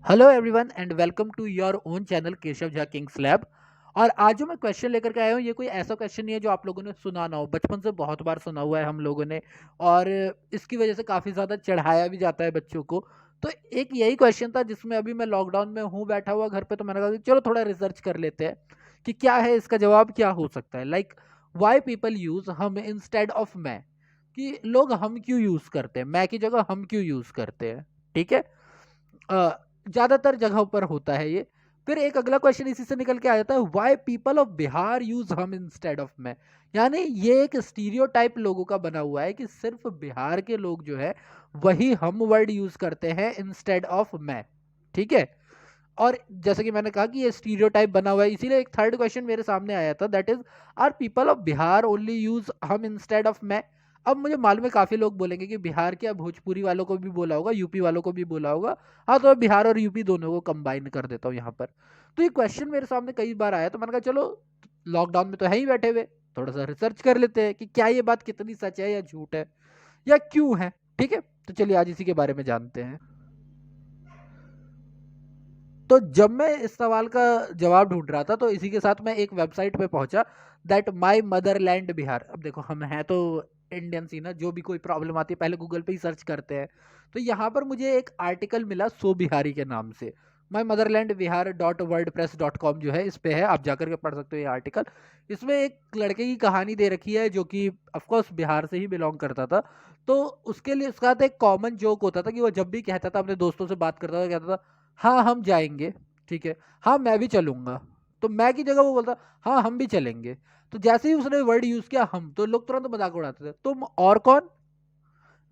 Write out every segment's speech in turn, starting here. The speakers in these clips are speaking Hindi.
Hello everyone and welcome to your own channel Keshav Jha kings lab. और आज जो मैं क्वेश्चन लेकर के आया हूँ ये कोई ऐसा क्वेश्चन नहीं है जो आप लोगों ने सुना ना हो, बचपन से बहुत बार सुना हुआ है हम लोगों ने। और इसकी वजह से काफ़ी ज़्यादा चढ़ाया भी जाता है बच्चों को। तो एक यही क्वेश्चन था जिसमें अभी मैं लॉकडाउन में हूँ बैठा हुआ घर पे, तो मैंने कहा कि चलो थोड़ा रिसर्च कर लेते हैं कि क्या है इसका जवाब, क्या हो सकता है। लाइक वाई पीपल यूज हम इंस्टेड ऑफ मैं, कि लोग हम क्यों यूज़ करते हैं, मैं की जगह हम क्यों यूज़ करते हैं। ठीक है, ज्यादातर जगहों पर होता है ये। फिर एक अगला क्वेश्चन इसी से निकल के आ जाता है, why people of Bihar use हम इंस्टेड ऑफ मैं। यानी ये एक स्टीरियोटाइप लोगों का बना हुआ है कि सिर्फ बिहार के लोग जो है वही हम वर्ड यूज करते हैं इंस्टेड ऑफ मैं। ठीक है, और जैसे कि मैंने कहा कि ये स्टीरियोटाइप बना हुआ है, इसीलिए एक थर्ड क्वेश्चन मेरे सामने आया था, that is are people of Bihar only use हम इंस्टेड ऑफ मैं। अब मुझे मालूम है काफी लोग बोलेंगे कि बिहार क्या, भोजपुरी वालों को भी बोला होगा, यूपी वालों को भी बोला होगा। हाँ, तो मैं बिहार और यूपी दोनों को कंबाइन कर देता हूँ यहाँ पर। तो ये क्वेश्चन मेरे सामने कई बार आया, तो मैंने कहा चलो लॉकडाउन में तो है ही बैठे हुए, थोड़ा सा रिसर्च कर लेते हैं कि क्या ये बात कितनी सच है या झूठ है या क्यों है। ठीक है, तो चलिए आज इसी के बारे में जानते हैं। तो जब मैं इस सवाल का जवाब ढूंढ रहा था तो इसी के साथ मैं एक वेबसाइट पे पहुंचा, दैट माई मदरलैंड बिहार। अब देखो हम हैं तो इंडियन सी ना, जो भी कोई प्रॉब्लम आती है पहले गूगल पे ही सर्च करते हैं। तो यहाँ पर मुझे एक आर्टिकल मिला सो बिहारी के नाम से। My motherland Bihar dot WordPress dot com जो है, इस पे है, आप जाकर के पढ़ सकते हो ये आर्टिकल। इसमें एक लड़के की कहानी दे रखी है जो कि ऑफकोर्स बिहार से ही बिलोंग करता था। तो उसके लिए उसका एक कॉमन जोक होता था कि वो जब भी कहता था अपने दोस्तों से बात करता था, कहता था हाँ हम जाएंगे, ठीक है, हाँ मैं भी चलूंगा। तो मैं की जगह वो बोलता हाँ हम भी चलेंगे। तो जैसे ही उसने वर्ड यूज किया हम, तो लोग तुरंत मजाक उड़ाते थे, तुम और कौन।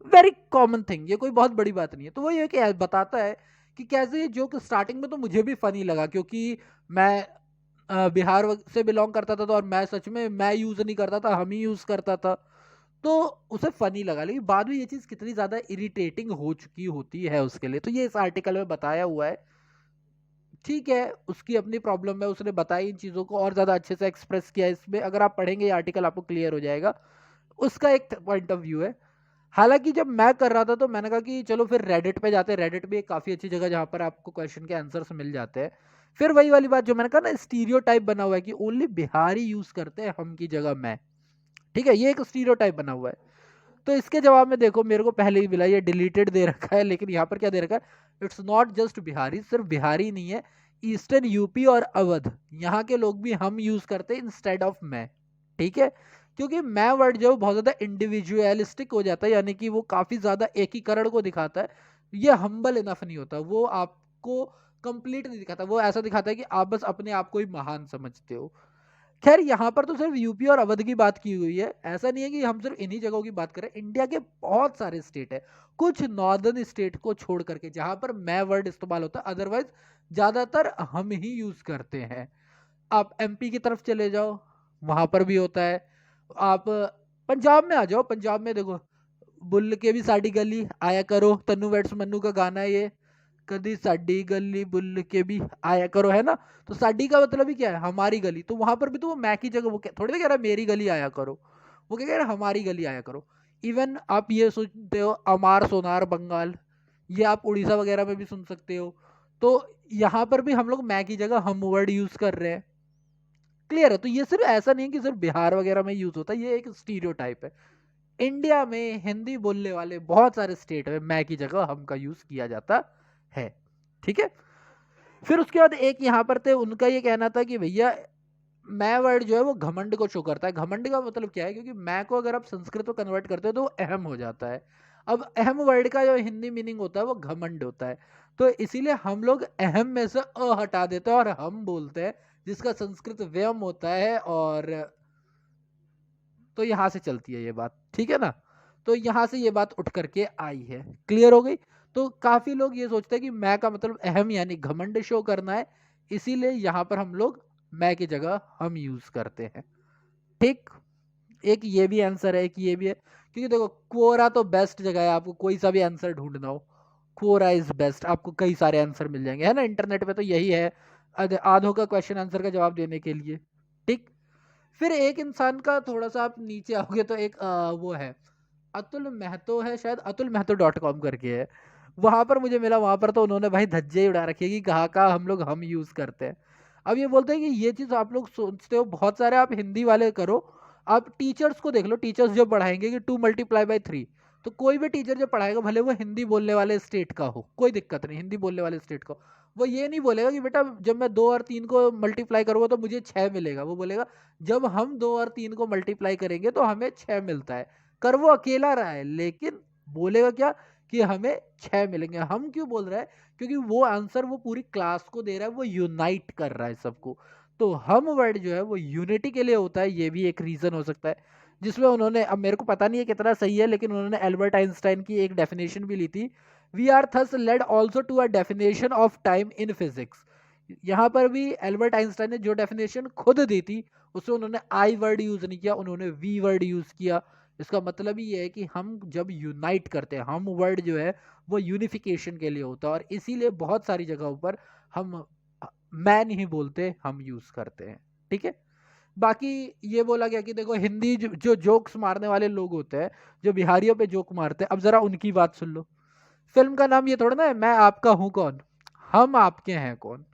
वेरी कॉमन थिंग, ये कोई बहुत बड़ी बात नहीं है। तो वो ये कि बताता है कि कैसे ये जोक स्टार्टिंग में तो मुझे भी फनी लगा, क्योंकि मैं बिहार से बिलोंग करता था, तो और मैं सच में मैं यूज नहीं करता था, हम ही यूज करता था। तो उसे फनी लगा, लेकिन बाद में ये चीज कितनी ज्यादा इरिटेटिंग हो चुकी होती है उसके लिए, तो ये इस आर्टिकल में बताया हुआ है। ठीक है, उसकी अपनी प्रॉब्लम है, उसने बताई इन चीज़ों को और ज़्यादा अच्छे से एक्सप्रेस किया इसमें। अगर आप पढ़ेंगे ये आर्टिकल आपको क्लियर हो जाएगा, उसका एक पॉइंट ऑफ व्यू है। हालांकि जब मैं कर रहा था तो मैंने कहा कि चलो फिर रेडिट पे जाते हैं। रेडिट भी एक काफ़ी अच्छी जगह जहाँ पर आपको क्वेश्चन के आंसर्स मिल जाते हैं। फिर वही वाली बात जो मैंने कहा ना, स्टीरियो बना हुआ है कि ओनली बिहारी यूज़ करते हैं हम की जगह मैं। ठीक है, ये एक स्टीरियो बना हुआ है। तो इसके जवाब में देखो, मेरे को पहले ही मिला, ये डिलीटेड दे रखा है, लेकिन यहाँ पर क्या दे रखा है, इट्स नॉट जस्ट बिहारी, सिर्फ बिहारी नहीं है, ईस्टर्न यूपी और अवध, यहाँ के लोग भी हम यूज करते हैं इंस्टेड ऑफ मैं। ठीक है, क्योंकि मैं वर्ड जो बहुत ज्यादा इंडिविजुअलिस्टिक हो जाता है, यानी कि वो काफी ज्यादा एकीकरण को दिखाता है। ये हम्बल इनफ नहीं होता, वो आपको कंप्लीट नहीं दिखाता, वो ऐसा दिखाता है कि आप बस अपने आप को ही महान समझते हो। खैर यहाँ पर तो सिर्फ यूपी और अवध की बात की हुई है, ऐसा नहीं है कि हम सिर्फ इन्हीं जगहों की बात करें। इंडिया के बहुत सारे स्टेट है, कुछ नॉर्दर्न स्टेट को छोड़ करके जहां पर मैं वर्ड इस्तेमाल होता है, अदरवाइज ज्यादातर हम ही यूज करते हैं। आप एमपी की तरफ चले जाओ, वहां पर भी होता है। आप पंजाब में आ जाओ, पंजाब में देखो, बुल्ल के भी साड़ी गली आया करो, तन्नू वेट्स मन्नू का गाना है ये, कदी साडी गली बुल्ल के भी आया करो, है ना। तो साडी का मतलब ही क्या है, हमारी गली। तो वहां पर भी तो वो मैं की जगह वो थोड़ी ना कह रहा है मेरी गली आया करो, वो क्या कह रहा है, हमारी गली आया करो। इवन आप ये सुनते हो अमार सोनार बंगाल, ये आप उड़ीसा वगैरह में भी सुन सकते हो। तो यहाँ पर भी हम लोग मैं की जगह हम वर्ड यूज कर रहे हैं। क्लियर है, तो ये सिर्फ ऐसा नहीं है कि सिर्फ बिहार वगैरह में यूज होता है, ये एक स्टीरियो है। इंडिया में हिंदी बोलने वाले बहुत सारे स्टेट में मैं की जगह हम का यूज किया जाता है। ठीक है, फिर उसके बाद एक यहाँ पर थे, उनका ये कहना था कि भैया मैं वर्ड जो है वो घमंड को शो करता है। घमंड का मतलब क्या है, क्योंकि मैं को अगर आप संस्कृत में कन्वर्ट करते हो तो वो अहम हो जाता है। अब अहम वर्ड का जो हिंदी मीनिंग होता है वो घमंड होता है। तो इसीलिए हम लोग अहम में से हटा देते हैं और हम बोलते हैं, जिसका संस्कृत व्यम होता है। और तो यहाँ से चलती है ये बात, ठीक है ना। तो यहाँ से ये बात उठ करके आई है, क्लियर हो गई। तो काफी लोग ये सोचते हैं कि मैं का मतलब अहम यानी घमंड शो करना है, इसीलिए यहाँ पर हम लोग मैं की जगह हम यूज करते हैं। ठीक, एक ये भी आंसर है, एक ये भी है, क्योंकि देखो क्वोरा तो बेस्ट जगह है, आपको कोई सा भी आंसर ढूंढना हो, क्वोरा इज बेस्ट, आपको कई सारे आंसर मिल जाएंगे, है ना। इंटरनेट पे तो यही है आधों का क्वेश्चन आंसर का जवाब देने के लिए। ठीक, फिर एक इंसान का थोड़ा सा आप नीचे आओगे तो एक वो है, अतुल महतो है शायद, अतुल महतो डॉट कॉम करके है। वहां पर मुझे मिला, वहां पर तो उन्होंने भाई धज्जे ही उड़ा रखी है कि कहाँ का हम लोग हम यूज करते हैं। अब ये बोलते हैं कि ये चीज आप लोग सोचते हो, बहुत सारे आप हिंदी वाले करो, आप टीचर्स को देख लो, टीचर्स जो पढ़ाएंगे कि 2 × 3, तो कोई भी टीचर जो पढ़ाएगा भले वो हिंदी बोलने वाले स्टेट का हो, कोई दिक्कत नहीं, हिंदी बोलने वाले स्टेट का, वो ये नहीं बोलेगा कि बेटा जब मैं 2 और 3 को मल्टीप्लाई करूंगा तो मुझे 6 मिलेगा। वो बोलेगा जब हम 2 और 3 को मल्टीप्लाई करेंगे तो हमें 6 मिलता है। कर वो अकेला रहा है, लेकिन बोलेगा क्या कि हमें 6 मिलेंगे। हम क्यों बोल रहा है? क्योंकि वो आंसर वो पूरी क्लास को दे रहा है, वो यूनाइट कर रहा है सबको। तो हम वर्ड जो है वो यूनिटी के लिए होता है, ये भी एक रीजन हो सकता है। जिसमें उन्होंने, अब मेरे को पता नहीं है कितना सही है, लेकिन उन्होंने एल्बर्ट आइंस्टाइन की एक डेफिनेशन भी ली थी, we are thus led also to a definition of time in physics. यहाँ पर भी एल्बर्ट आइंस्टाइन ने जो डेफिनेशन खुद दी थी उसमें उन्होंने आई वर्ड यूज नहीं किया, उन्होंने वी वर्ड यूज किया। इसका मतलब ही ये है कि हम जब यूनाइट करते हैं, हम वर्ड जो है वो यूनिफिकेशन के लिए होता है, और इसीलिए बहुत सारी जगहों पर हम मैं नहीं बोलते, हम यूज करते हैं। ठीक है। बाकी ये बोला गया कि देखो हिंदी जो जोक्स मारने वाले लोग होते हैं, जो बिहारियों पे जोक मारते हैं, अब जरा उनकी बात सुन लो। फिल्म का नाम ये थोड़ा ना है मैं आपका हूं कौन, हम आपके हैं कौन।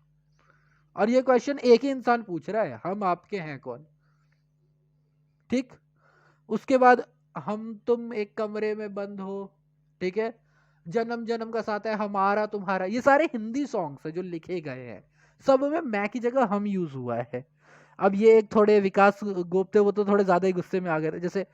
और ये क्वेश्चन एक ही इंसान पूछ रहा है, हम आपके हैं कौन। ठीक। उसके बाद हम तुम एक कमरे में बंद हो, ठीक है, जन्म जन्म का साथ है, हमारा तुम्हारा, ये सारे हिंदी सॉन्ग्स है जो लिखे गए हैं, सब में मैं की जगह हम यूज हुआ है। अब ये एक थोड़े विकास गोप्ते वो तो थोड़े ज्यादा ही गुस्से में आ गए थे, जैसे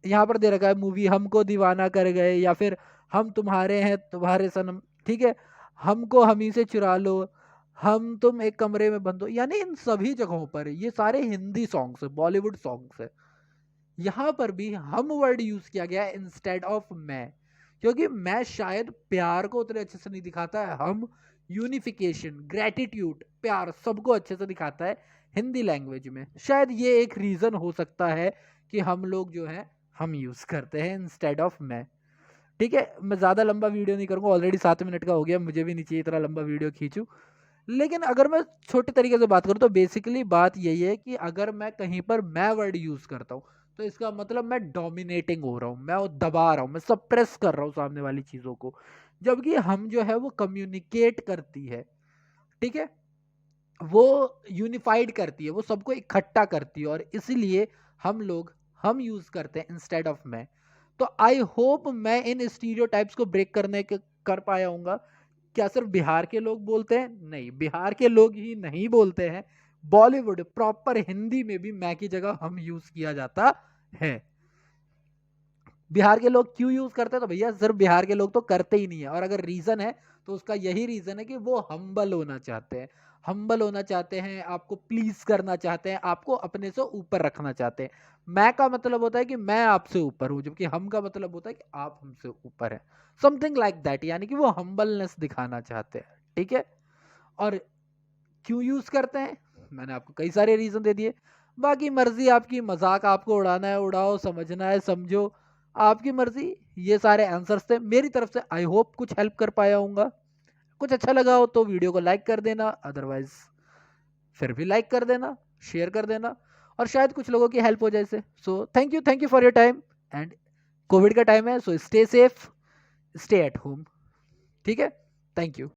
यहाँ पर दे रखा है मूवी हमको दीवाना कर गए, या फिर हम तुम्हारे हैं तुम्हारे सनम, ठीक है, हमको हमी से चुरा लो, हम तुम एक कमरे में बंद हो, यानी इन सभी जगहों पर ये सारे हिंदी सॉन्ग्स है, बॉलीवुड सॉन्ग्स है। यहाँ पर भी हम वर्ड यूज किया गया है इंस्टेड ऑफ मैं, क्योंकि मैं शायद प्यार को उतने अच्छे से नहीं दिखाता है, हम यूनिफिकेशन, ग्रेटिट्यूड, प्यार सबको अच्छे से दिखाता है हिंदी लैंग्वेज में। शायद ये एक रीजन हो सकता है कि हम लोग जो है हम यूज करते हैं इंस्टेड ऑफ मैं। ठीक है, मैं ज्यादा लंबा वीडियो नहीं करूंगा, ऑलरेडी 7 मिनट का हो गया, मुझे भी नहीं चाहिए इतना लंबा वीडियो खींचूं। लेकिन अगर मैं छोटे तरीके से बात करूं तो बेसिकली बात यही है कि अगर मैं कहीं पर मैं वर्ड यूज करता हूं तो इसका मतलब मैं डोमिनेटिंग हो रहा हूं, मैं वो दबा रहा हूं, मैं सप्रेस कर रहा हूं सामने वाली चीजों को। जबकि हम जो है वो कम्युनिकेट करती है, ठीक है, वो यूनिफाइड करती है, वो सबको इकट्ठा करती है, और इसलिए हम लोग हम यूज करते हैं इंस्टेड ऑफ मैं। तो आई होप मैं इन स्टीरियोटाइप्स को ब्रेक कर पाया हूँ। क्या सिर्फ बिहार के लोग बोलते हैं? नहीं, बिहार के लोग ही नहीं बोलते हैं, बॉलीवुड प्रॉपर हिंदी में भी मैं की जगह हम यूज किया जाता है। बिहार के लोग क्यों यूज करते हैं? तो भैया सिर्फ बिहार के लोग तो करते ही नहीं है, और अगर रीजन है तो उसका यही रीजन है कि वो हम्बल होना चाहते हैं, हम्बल होना चाहते हैं, आपको प्लीज करना चाहते हैं, आपको अपने से ऊपर रखना चाहते हैं। मैं का मतलब होता है कि मैं आपसे ऊपर हूं, जबकि हम का मतलब होता है कि आप हमसे ऊपर हैं, समथिंग लाइक दैट, यानी कि वो हम्बलनेस दिखाना चाहते हैं। ठीक है। और क्यों यूज करते हैं मैंने आपको कई सारे रीजन दे दिए, बाकी मर्जी आपकी, मजाक आपको उड़ाना है उड़ाओ, समझना है समझो, आपकी मर्जी। ये सारे आंसर्स थे मेरी तरफ से, आई होप कुछ हेल्प कर पाया हूँ। कुछ अच्छा लगा हो तो वीडियो को लाइक कर देना, अदरवाइज फिर भी लाइक कर देना, शेयर कर देना, और शायद कुछ लोगों की हेल्प हो जाए इससे। So thank you for your time, and Covid का टाइम है, so stay safe, stay at home. ठीक है, थैंक यू।